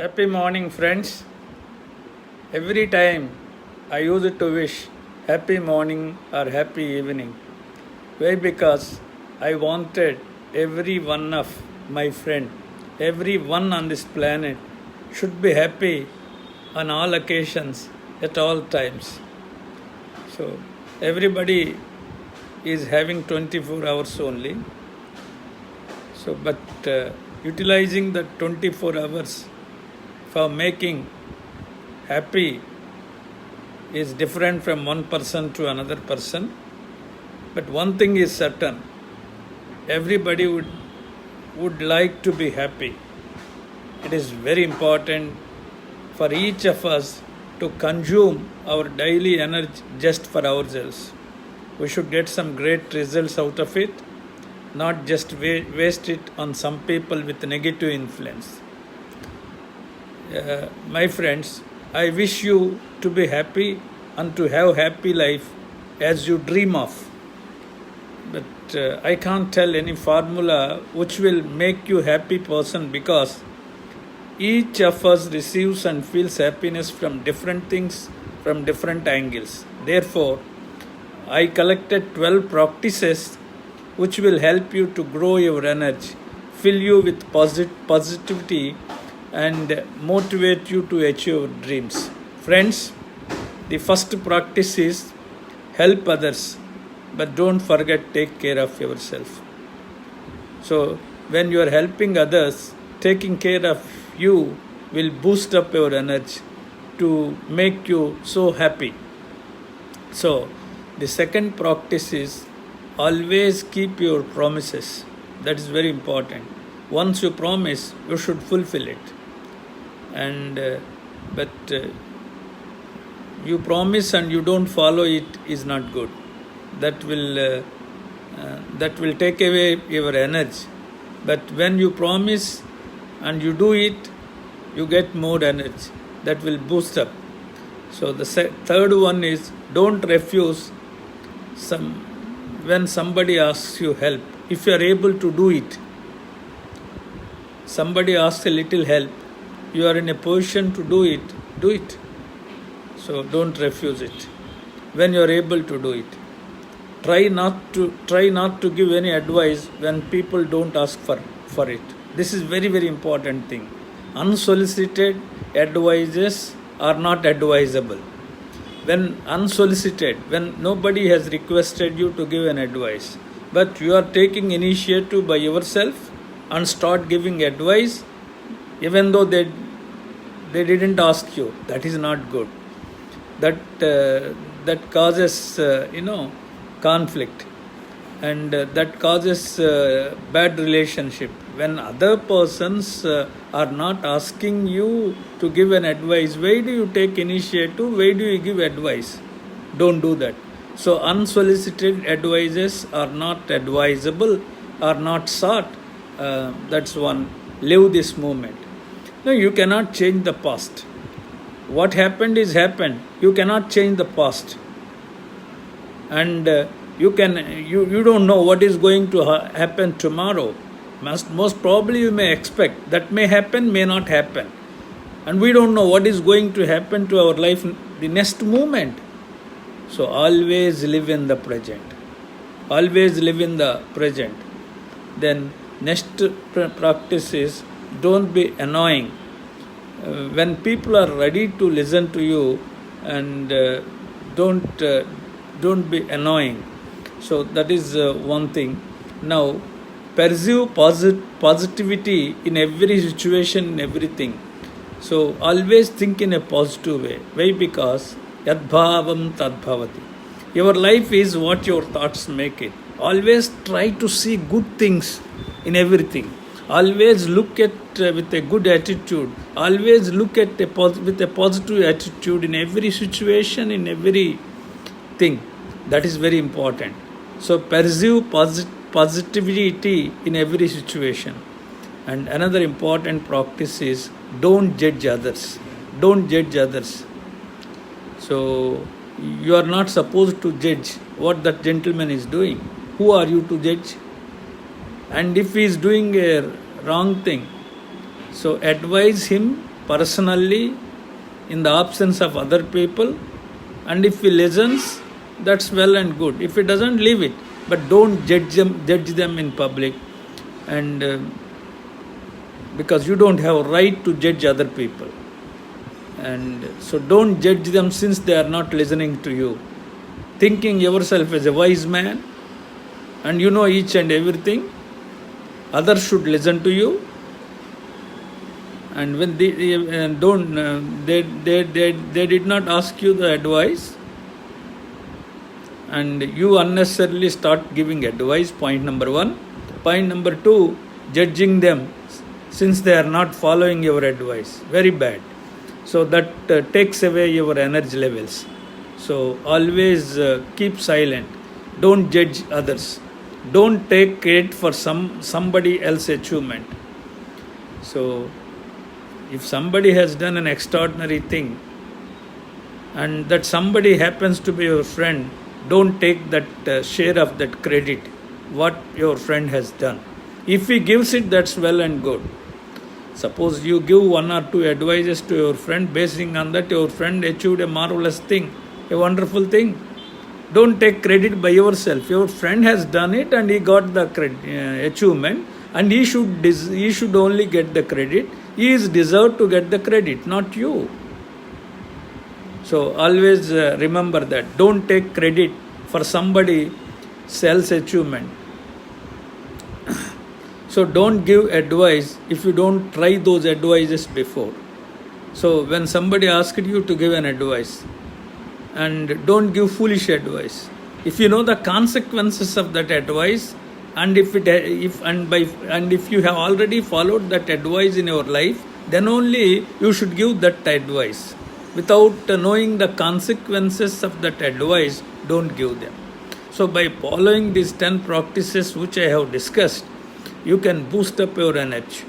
Happy morning, friends. Every time I used to wish happy morning or happy evening. Why? Because I wanted every one of my friend, every one on this planet should be happy on all occasions, at all times. So everybody is having 24 hours only. So, but utilizing the 24 hours for making happy is different from one person to another person. But one thing is certain, everybody would like to be happy. It is very important for each of us to consume our daily energy just for ourselves. We should get some great results out of it, not just waste it on some people with negative influence. My friends, I wish you to be happy and to have happy life as you dream of. But I can't tell any formula which will make you happy person, because each of us receives and feels happiness from different things, from different angles. Therefore, I collected 12 practices which will help you to grow your energy, fill you with positivity, and motivate you to achieve your dreams. Friends, the first practice is help others, but don't forget take care of yourself. So when you are helping others, taking care of you will boost up your energy to make you so happy. So the second practice is always keep your promises. That is very important. Once you promise, you should fulfill it. And but you promise and you don't follow it is not good. That will take away your energy. But when you promise and you do it, you get more energy. That will boost up. So the third one is don't refuse when somebody asks you help. If you are able to do it, somebody asks a little help, you are in a position to do it, do it. So don't refuse it when you are able to do it. Try not to give any advice when people don't ask for it. This is very, very important thing. Unsolicited advices are not advisable. When unsolicited, when nobody has requested you to give an advice, but you are taking initiative by yourself and start giving advice, even though they didn't ask you, that is not good. That causes conflict, and that causes bad relationship. When other persons are not asking you to give an advice, why do you take initiative? Why do you give advice? Don't do that. So unsolicited advices are not advisable, are not sought. That's one. Live this moment. No, you cannot change the past. What happened is happened. You cannot change the past. And you don't know what is going to happen tomorrow. Most probably you may expect that may happen, may not happen. And we don't know what is going to happen to our life the next moment. So always live in the present. Always live in the present. Then next practice is don't be annoying. When people are ready to listen to you, and don't be annoying. So that is one thing. Now, pursue positivity in every situation, in everything. So always think in a positive way. Why? Because yadbhavam tadbhavati. Your life is what your thoughts make it. Always try to see good things in everything. Always look at with a good attitude. Always look at with a positive attitude in every situation, in every thing. That is very important. So pursue positivity in every situation. And another important practice is don't judge others. Don't judge others. So you are not supposed to judge what that gentleman is doing. Who are you to judge? And if he is doing a wrong thing, so advise him personally in the absence of other people, and if he listens, that's well and good. If he doesn't, leave it, but don't judge them in public, and because you don't have a right to judge other people, and so don't judge them since they are not listening to you, thinking yourself as a wise man and you know each and everything. Others should listen to you, and when they did not ask you the advice, and you unnecessarily start giving advice. Point number 1. Point number 2, judging them since they are not following your advice. Very bad. So that takes away your energy levels. So always keep silent. Don't judge others. Don't take credit for somebody else's achievement. So if somebody has done an extraordinary thing and that somebody happens to be your friend, don't take that share of that credit, what your friend has done. If he gives it, that's well and good. Suppose you give 1 or 2 advices to your friend, basing on that your friend achieved a marvelous thing, a wonderful thing. Don't take credit by yourself. Your friend has done it and he got the achievement, and he should only get the credit. He is deserved to get the credit, not you. So always remember that. Don't take credit for somebody else's achievement. So don't give advice if you don't try those advices before. So when somebody asked you to give an advice, and don't give foolish advice. If you know the consequences of that advice, and if you have already followed that advice in your life, then only you should give that advice. Without knowing the consequences of that advice, don't give them. So by following these 10 practices which I have discussed, you can boost up your energy,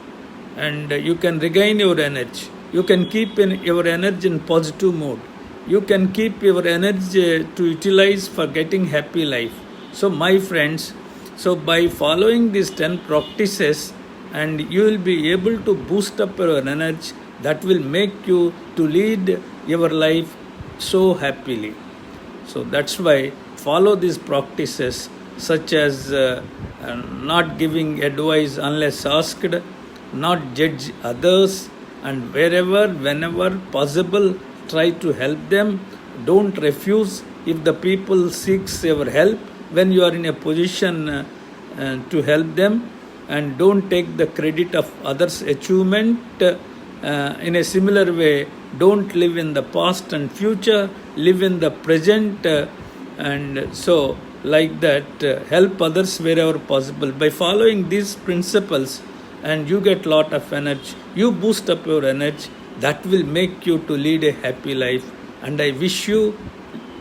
and you can regain your energy. You can keep your energy in positive mode. You can keep your energy to utilize for getting happy life. So my friends, so by following these 10 practices, and you will be able to boost up your energy, that will make you to lead your life so happily. So that's why follow these practices, such as not giving advice unless asked, not judge others, and whenever possible, try to help them. Don't refuse if the people seeks your help when you are in a position to help them, and don't take the credit of others' achievement. In a similar way, don't live in the past and future, live in the present, and so like that, help others wherever possible. By following these principles, and you get lot of energy, you boost up your energy, that will make you to lead a happy life. And I wish you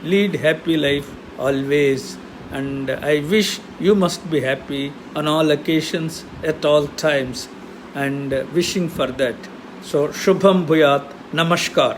lead happy life always, and I wish you must be happy on all occasions at all times, and wishing for that. So Shubham Bhuyat. Namaskar.